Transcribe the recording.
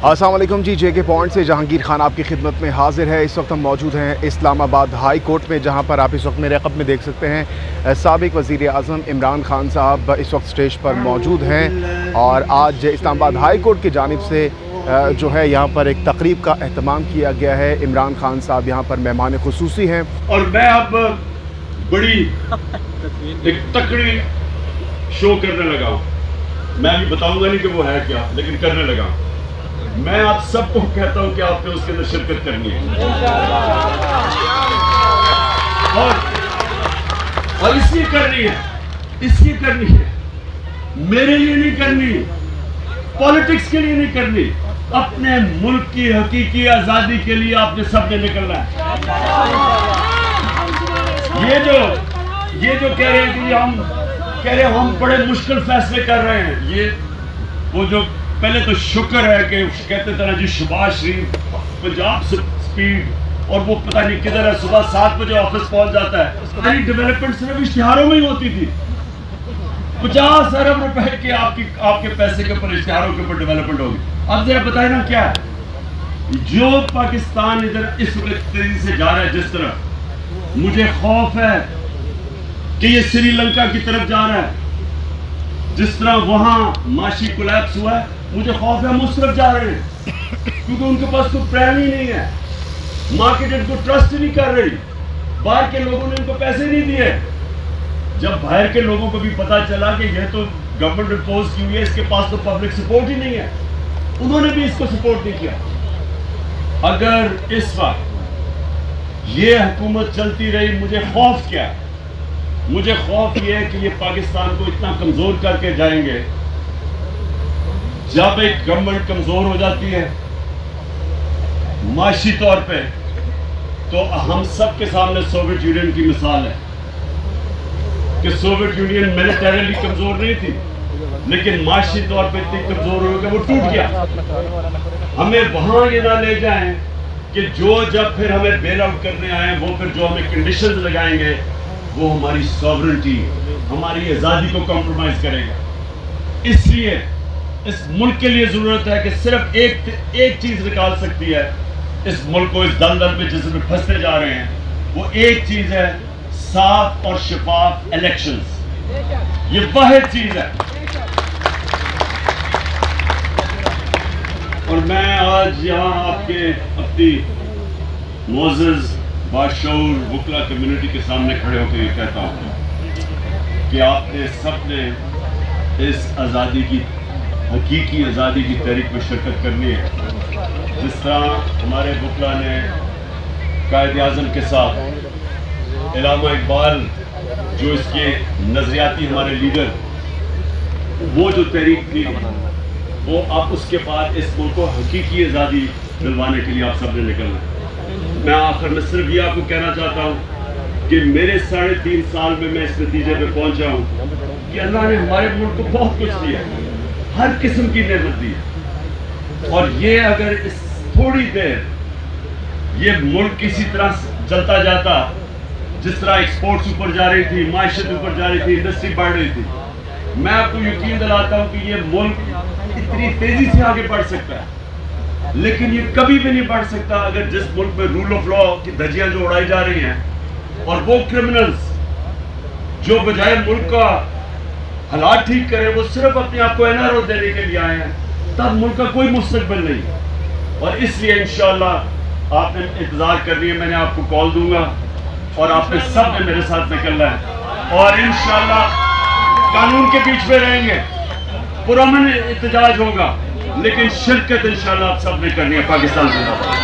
अस्सलाम वालेकुम जी, JK point से जहांगीर खान आपकी खिदमत में हाजिर है। इस वक्त हम मौजूद हैं इस्लामाबाद हाई कोर्ट में, जहां पर आप इस वक्त मेरे रक़ब में देख सकते हैं साबिक़ वज़ीर आज़म इमरान खान साहब इस वक्त स्टेज पर मौजूद हैं। और आज इस्लामाबाद हाई कोर्ट की जानिब से जो है यहाँ पर एक तकरीब का एहतमाम किया गया है। इमरान खान साहब यहाँ पर मेहमान खुसूसी हैं। और मैं अब बड़ी एक तकड़ी शो करने लगा हूँ। मैं अभी बताऊंगा नहीं कि वो है क्या, लेकिन करने लगा। मैं आप सबको कहता हूं कि आपने उसके अंदर शिरकत करनी है और इसलिए करनी है, मेरे लिए नहीं करनी, पॉलिटिक्स के लिए नहीं करनी, अपने मुल्क की हकीकी आजादी के लिए आपने सबने निकलना है। ये जो कह रहे हैं कि हम बड़े मुश्किल फैसले कर रहे हैं, ये वो जो पहले तो शुक्र है कि कहते थे ना जी, शहबाज शरीफ पंजाब स्पीड और वो पता नहीं किधर है, सुबह 7 बजे ऑफिस पहुंच जाता है। सारी डेवलपमेंट सिर्फ इश्तिहारों में ही होती थी। 50 अरब रुपए के आपके पैसे के ऊपर, इश्तिहारों के ऊपर डेवलपमेंट होगी। अब जरा बताए ना क्या है जो पाकिस्तान इधर इस तेजी से जा रहा है, जिस तरह मुझे खौफ है कि ये श्रीलंका की तरफ जा रहा है, जिस तरह वहां माशी कोलैप्स हुआ है, मुझे खौफ है हम उस तरफ जा रहे हैं, क्योंकि उनके पास कोई प्लान ही नहीं है। मार्केट इनको ट्रस्ट नहीं कर रही, बाहर के लोगों ने इनको पैसे नहीं दिए। जब बाहर के लोगों को भी पता चला कि यह तो गवर्नमेंट इम्पोज की हुई है, इसके पास तो पब्लिक सपोर्ट ही नहीं है, उन्होंने भी इसको सपोर्ट नहीं किया। अगर इस वक्त ये हुकूमत चलती रही, मुझे खौफ क्या है? मुझे खौफ ये है कि ये पाकिस्तान को इतना कमजोर करके जाएंगे। जब एक गवर्नमेंट कमजोर हो जाती है माशी तौर पे, तो हम सब के सामने सोवियत यूनियन की मिसाल है कि सोवियत यूनियन मिलिटरीली कमजोर नहीं थी, लेकिन माशी तौर पे इतनी कमजोर हो गई वो टूट गया। हमें वहां ये ना ले जाएं कि जब फिर हमें बेल आउट करने आए, वो फिर जो हमें कंडीशंस लगाएंगे, वो हमारी सॉवरेंटी, हमारी आजादी को कॉम्प्रोमाइज करेगा। इसलिए इस मुल्क के लिए जरूरत है कि सिर्फ एक चीज निकाल सकती है इस मुल्क को इस दलदल में जिसमें फंसते जा रहे हैं। वो एक चीज है, साफ और शफाफ इलेक्शंस। ये वाहिद चीज है। और मैं आज यहाँ आपके अपनी मोअज़्ज़ज़ बाशऊर वकला कम्युनिटी के सामने खड़े होकर ये कहता हूँ कि आपने सबने इस आज़ादी की, हकीकी आज़ादी की तहरीक में शिरकत करनी है। जिस तरह हमारे वकला ने कायद आज़म के साथ इलामा इकबाल, जो इसके नजरियाती हमारे लीडर, वो जो तहरीक थी, वो आप उसके बाद इस मुल्क को हकीकी आज़ादी दिलवाने के लिए आप सबने निकलना है। मैं आखिर में सिर्फ ये आपको कहना चाहता हूँ कि मेरे 3.5 साल में मैं इस नतीजे पे पहुंचा हूँ कि अल्लाह ने हमारे मुल्क को बहुत कुछ दिया, हर किस्म की नेमत दी है। और ये अगर इस थोड़ी देर ये मुल्क किसी तरह चलता जाता, जिस तरह एक्सपोर्ट्स ऊपर जा रही थी, माइशत ऊपर जा रही थी, इंडस्ट्री बढ़ रही थी, मैं आपको यकीन दिलाता हूँ कि ये मुल्क इतनी तेजी से आगे बढ़ सकता है। लेकिन ये कभी भी नहीं बढ़ सकता अगर जिस मुल्क में रूल ऑफ लॉ की धज्जियां जो उड़ाई जा रही हैं, और वो क्रिमिनल्स जो बजाय मुल्क का हालात ठीक करें, वो सिर्फ अपने आप को एनआरओ देने के लिए आए हैं, तब मुल्क का कोई मुस्तकबिल नहीं। और इसलिए इंशाअल्लाह आपने इंतजार करनी है, मैंने आपको कॉल दूंगा और आपने सब ने मेरे साथ निकलना है, और इंशाअल्लाह कानून के बीच में रहेंगे, पुरअमन एहतजाज होगा, लेकिन शिरकत इंशाअल्लाह आप सब ने करनी है। पाकिस्तान जिंदाबाद।